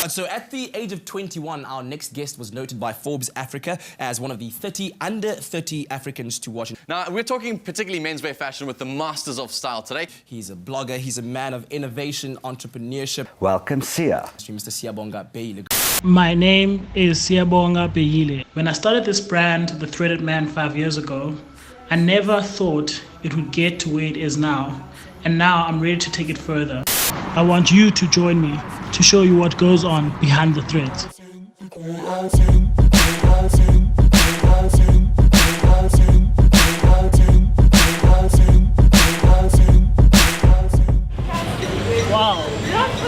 So at the age of 21, our next guest was noted by Forbes Africa as one of the 30 under 30 Africans to watch. Now, we're talking particularly menswear fashion with the masters of style today. He's a blogger, he's a man of innovation, entrepreneurship. Welcome, Sia. Mr. Siyabonga Beyile. My name is Siyabonga Beyile. When I started this brand, The Threaded Man, 5 years ago, I never thought it would get to where it is now. And now I'm ready to take it further. I want you to join me to show you what goes on behind the threads. Wow,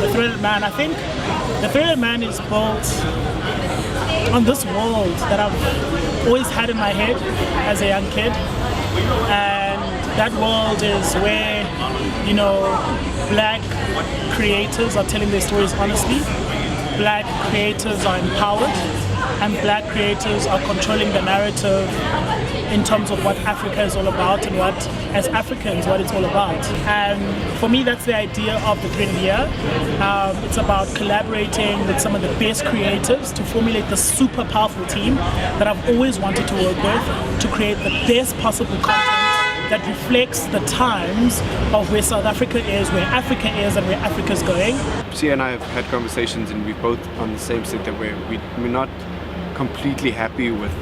The Threaded Man. I think The Threaded Man is built on this world that I've always had in my head as a young kid. And that world is where, you know, black creators are telling their stories honestly, black creators are empowered, and black creators are controlling the narrative in terms of what Africa is all about and what, as Africans, what it's all about. And for me, that's the idea of the Threaded Year. It's about collaborating with some of the best creatives to formulate the super powerful team that I've always wanted to work with to create the best possible content that reflects the times of where South Africa is, where Africa is, and where Africa's going. Sia and I have had conversations, and we're both on the same set that we're not completely happy with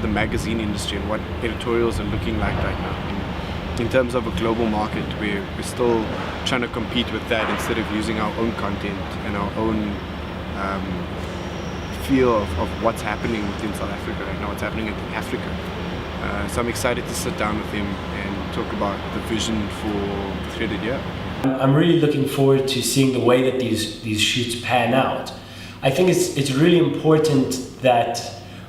the magazine industry and what editorials are looking like right now. In terms of a global market, we're still trying to compete with that instead of using our own content and our own feel of what's happening within South Africa right now, what's happening in Africa. So I'm excited to sit down with him and talk about the vision for the Threaded Year. I'm really looking forward to seeing the way that these shoots pan out. I think it's really important that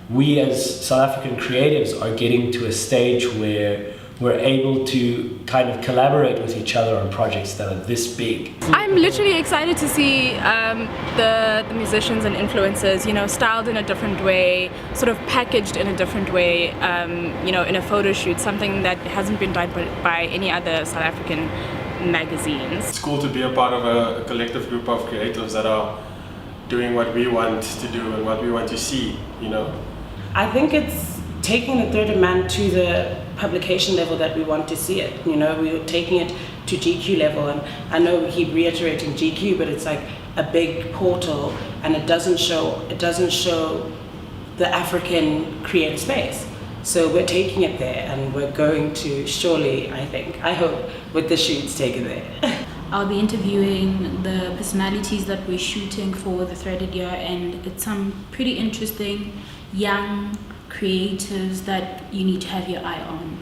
we as South African creatives are getting to a stage where we're able to kind of collaborate with each other on projects that are this big. I'm literally excited to see the musicians and influencers, you know, styled in a different way, sort of packaged in a different way, you know, in a photo shoot, something that hasn't been done by any other South African magazines. It's cool to be a part of a collective group of creatives that are doing what we want to do and what we want to see, you know. I think it's taking The Threaded Man to the publication level that we want to see it. You know, we're taking it to GQ level, and I know we keep reiterating GQ, but it's like a big portal, and it doesn't show the African creative space. So we're taking it there, and we're going to surely, I hope, with the shoots, take it there. I'll be interviewing the personalities that we're shooting for The Threaded Year, and it's some pretty interesting young creatives that you need to have your eye on.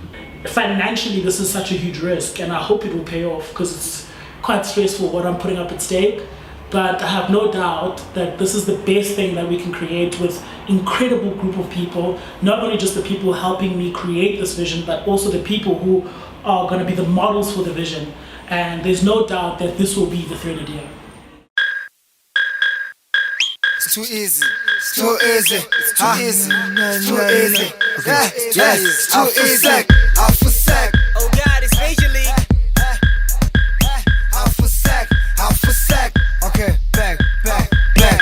Financially, this is such a huge risk, and I hope it will pay off because it's quite stressful what I'm putting up at stake. But I have no doubt that this is the best thing that we can create with incredible group of people, not only just the people helping me create this vision, but also the people who are going to be the models for the vision. And there's no doubt that this will be The Threaded Year. It's too easy. It's too easy. It's too easy. It's too easy. Okay. Yes. It's too easy. Half a sec. Oh God, it's Major League. Half a sec. Half a sec. Okay. Back. Back. Back.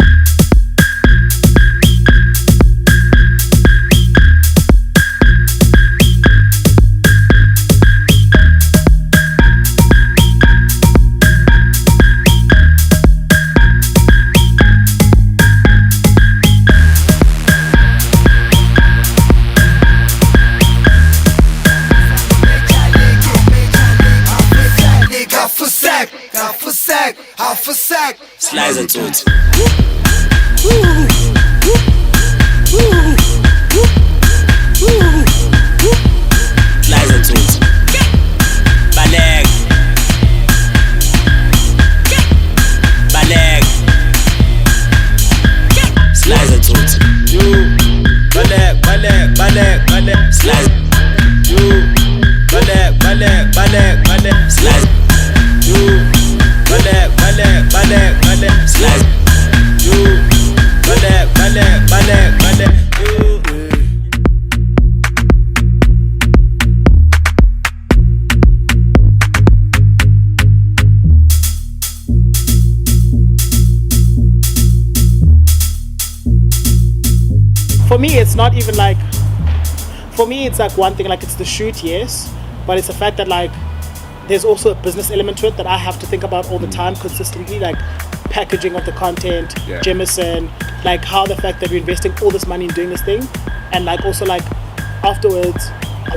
Half a sec. Slice it out. Slice it out. Baleg. Baleg. Slice it out. Baleg, baleg, baleg, baleg. Slice. Baleg, baleg, baleg, baleg. Slice. Baleg, baleg, baleg, baleg. Slice. Baleg. for me, it's not even like, for me, it's like one thing, like it's the shoot, yes, but it's the fact that like, there's also a business element to it that I have to think about all the time consistently, like packaging of the content, Jameson, like how the fact that we're investing all this money in doing this thing, and like also like afterwards,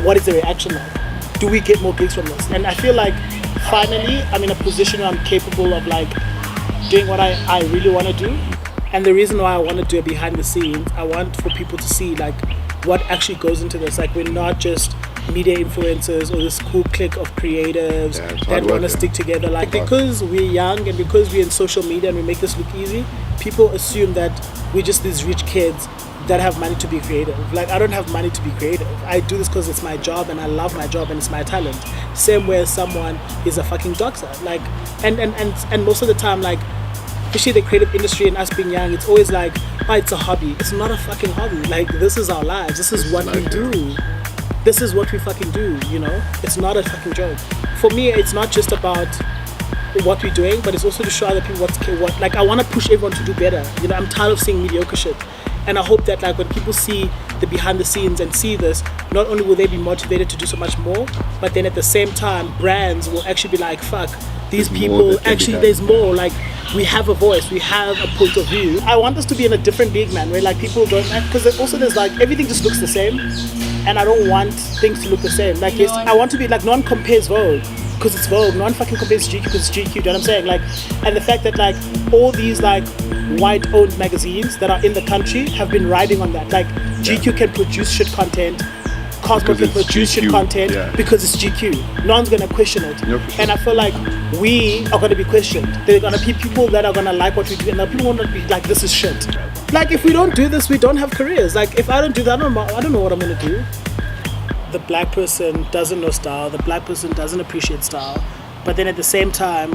what is the reaction like? Do we get more gigs from this? And I feel like finally I'm in a position where I'm capable of like doing what I really want to do. And the reason why I want to do it behind the scenes, I want for people to see like what actually goes into this. Like we're not just media influencers or this cool clique of creatives that want to stick together. Like because we're young and because we're in social media and we make this look easy, people assume that we're just these rich kids that have money to be creative. Like I don't have money to be creative. I do this because it's my job and I love my job and it's my talent. Same way as someone is a fucking doctor. Like and most of the time, like especially the creative industry and us being young, it's always like, oh, it's a hobby. It's not a fucking hobby. Like this is our lives. This is what we do. This is what we fucking do, you know? It's not a fucking joke. For me, it's not just about what we're doing, but it's also to show other people what like I want to push everyone to do better. You know, I'm tired of seeing mediocre shit. And I hope that like when people see the behind the scenes and see this, not only will they be motivated to do so much more, but then at the same time, brands will actually be like, fuck, these people, actually there's more, like we have a voice, we have a point of view. I want us to be in a different league, man, where like people don't, because also there's like, everything just looks the same, and I don't want things to look the same. Like yes, I want to be like, no one compares Vogue, because it's Vogue, no one fucking compares GQ because it's GQ, you know what I'm saying? Like, and the fact that like, all these like, white-owned magazines that are in the country have been riding on that. Like, GQ can produce shit content, Cosmo can produce shit content because it's GQ. No one's gonna question it. And I feel like we are gonna be questioned. There are gonna be people that are gonna like what we do, and people want to be like, this is shit. Like, if we don't do this, we don't have careers. Like, if I don't do that, I don't know what I'm gonna do. The black person doesn't know style, the black person doesn't appreciate style, but then at the same time,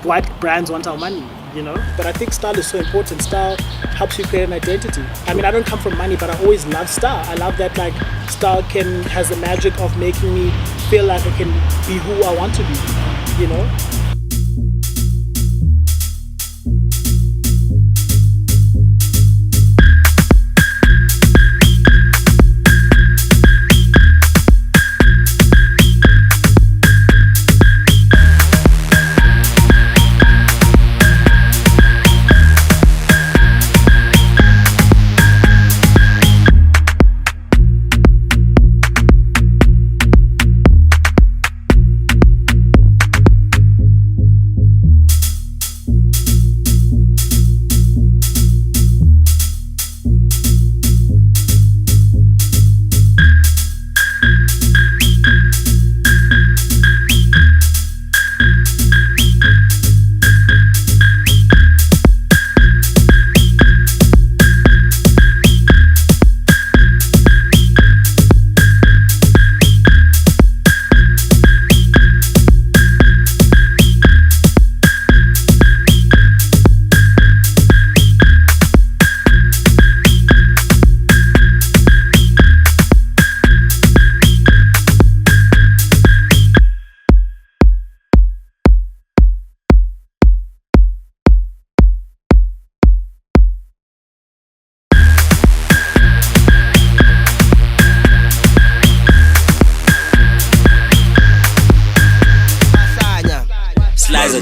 white brands want our money, you know? But I think style is so important. Style helps you create an identity. I mean, I don't come from money, but I always love style. I love that like style has the magic of making me feel like I can be who I want to be, you know?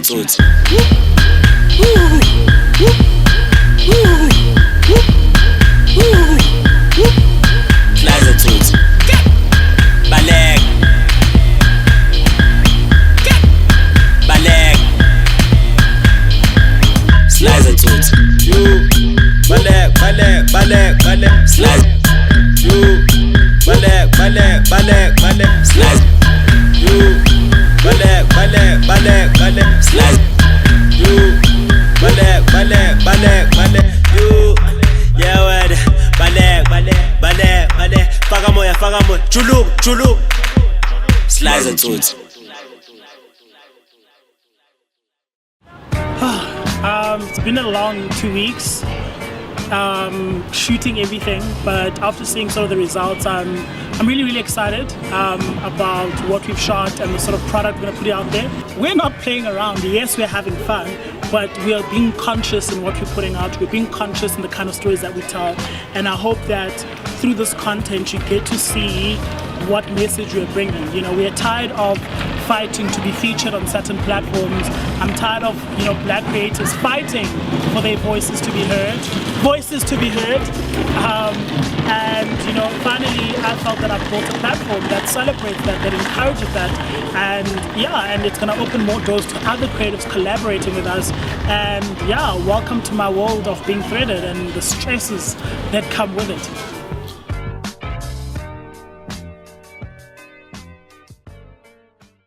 Tutti. Flies are tutti. Baleg. Baleg. Slides are tutti. You. Baleg, baleg, baleg, baleg. Slides. You. Baleg, baleg, baleg, baleg. Slides. You. Baleg, baleg, baleg, baleg. Slides. You. Baleg, baleg, baleg, baleg. You. Yeah, what? Baleg, baleg, baleg, baleg. Fagamoya, fagamoya. Chulu, chulu. Slides and tutti. It's been a long 2 weeks. Shooting everything, but after seeing sort of the results, I'm really excited about what we've shot and the sort of product we're gonna put out there. We're not playing around. Yes, we're having fun, but we are being conscious in what we're putting out. We're being conscious in the kind of stories that we tell, and I hope that through this content you get to see what message we're bringing. You know, we're tired of fighting to be featured on certain platforms. I'm tired of, you know, black creators fighting for their voices to be heard. And you know, finally I felt that I've built a platform that celebrates that encourages that, and yeah, and it's gonna open more doors to other creatives collaborating with us. And yeah, welcome to my world of being threaded and the stresses that come with it.